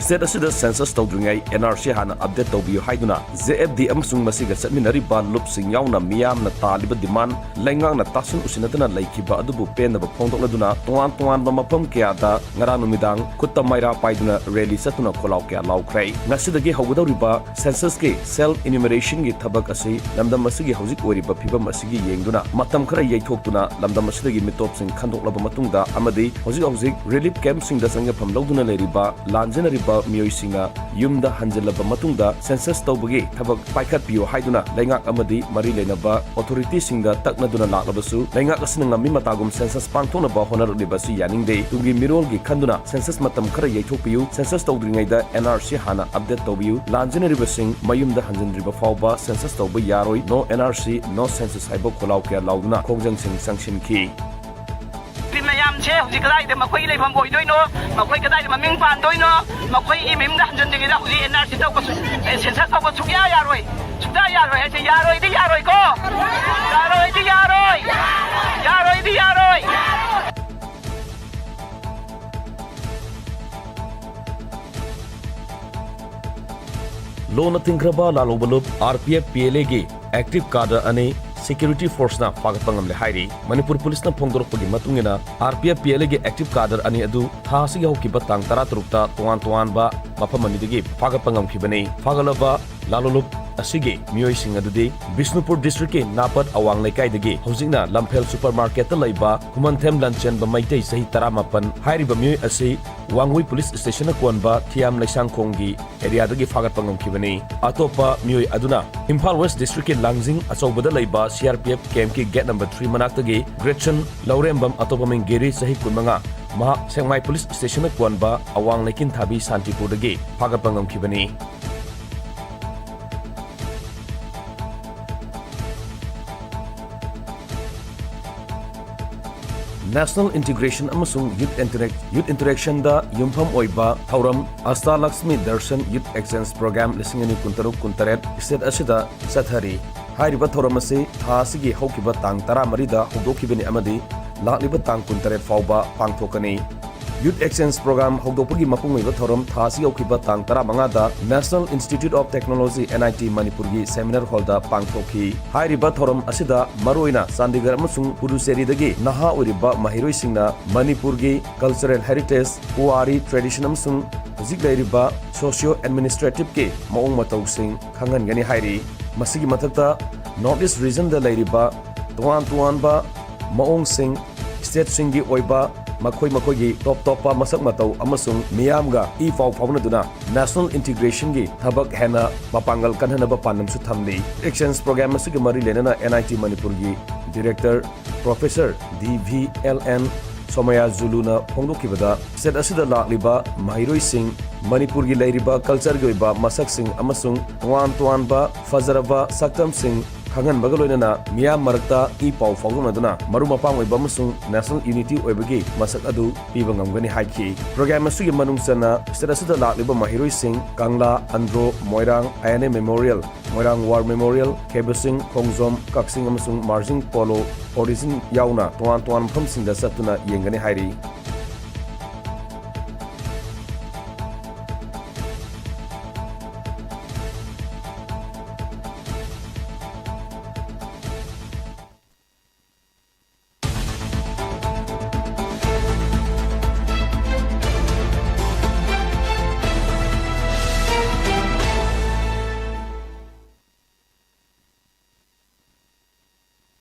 state asida census tawdringai NRC hana update tawbiyo haiduna ZFD amsung masiga satminariba lupsing yauna miyamna taliba demand laingang na tasun usinatana laikiba adubu penaba phongdokladuna tuan ba mafam kayada ngara numidang khutta maira paiduna rally satuna kholaw kya lawkhrai ngasidagi hawgadawriba census ke self enumeration gi thabak asi lamdam masigi hojik oriba phibam asigi yengduna matam khara yaithokduna lamdam asidagi mitopsing khandoklaba matungda amadi hojik relief camp sing da sanga phamlawduna leriba lanjenariba miyoisinga yumda hanjelaba matungda census tawbagi thabak paikhat piyo haiduna laingak amadi mari lenaba authority singda taknaduna laklabasu laingak asina ngami matagum census pangthona ba honarlibasu yaningde tungi mirolgi khanduna census matam khara yaithokpiyu census tawdringaida NRC hana update tawbiyu lanjenariba sing mayumda hanjenriba fawba census tawba yaroi no NRC no census haibo kholaw kya lawduna khongjang sing sangshinki mayam che huji kadai de makoi le phamboi doino makoi kadai de maming pan doino makoi imim da hanjan de da huji NRC taw ko sensa taw ko chukya yaroi chukda yaroi he yaroi di yaroi ko yaroi di yaroi yaroi di yaroi lona tingraba lalobalub RPF PLA ge active cadre ane security force na pagatpangam le hairi Manipur police na phongdorpagi matungina RPF PLA ge active cadre ani adu thasi ge hokiba tang 13 ta tuan ba mafamani degi pagatpangam khibani fagalaba lalolup asige miyoi sing adudi Bishnupur district ke napat awang lekai degi hojingna lamphel supermarket ta laiba kumanthem lanchen ba maitei sahi 18 hairi ba miyoi asi wangui police station konba thiam laisang khonggi area dagi fagatpangam khibani atopa miyoi aduna Imphal West district ke langjing achobada laiba CRPF camp ki gate number 3 manaktagi Gretchen Laurembam atopa ming geri sahi kunmanga ma Sengmai police station konba awang lekin thabi Santipur dagi fagatpangam khibani National Integration amasung Youth Interaction da yumpham oiba thauram Asta Lakshmi Darshan Youth Exchange Program lisingani kuntaruk kuntaret state asida sathari hairiba thauram ase thasigi haukiba tang 13 da hogdokhibani amadi lakliba tang kuntaret fawba pangthokani Youth Exchange Program hogdopagi mapungaiba thauram thasi haukiba tang 15 da National Institute of Technology NIT Manipur gi seminar hall da pangthokhi hairiba thauram asida maroina Chandigarh amasung Puducherry dagi naha oriba mahiroi singna Manipur gi cultural heritage puari tradition amasung hojik lairiba socio administrative ke maung matau sing khangan gani hairi masigi mathakta North East region da lairiba tuan ba maung sing state singi oiba makoi gi top pa masak matau amasung miyamga faw fawnaduna national integration gi thabak hena mapangal kanhanaba panam su thamli exchange program asigi mari lenana NIT Manipur gi director professor DVLN Somaya Zuluna phongdokibada set asida lakliba mahiroi sing Manipur gi lairiba culture gi ba masak sing amasung tuan ba fazaraba saktam sing khangan bagaloinana miyam marakta paw fawnaduna maruma pangoi ba amasung national unity oibagi masak adu piba ngamgani haiki program asigi manungsana state lakliba mahiroi sing Kangla Andro Moirang INA Memorial Moirang War Memorial Kebusing Khongjom Kaksing amasung Marjing Polo origin yauna tuan pham singda satuna yengani hairi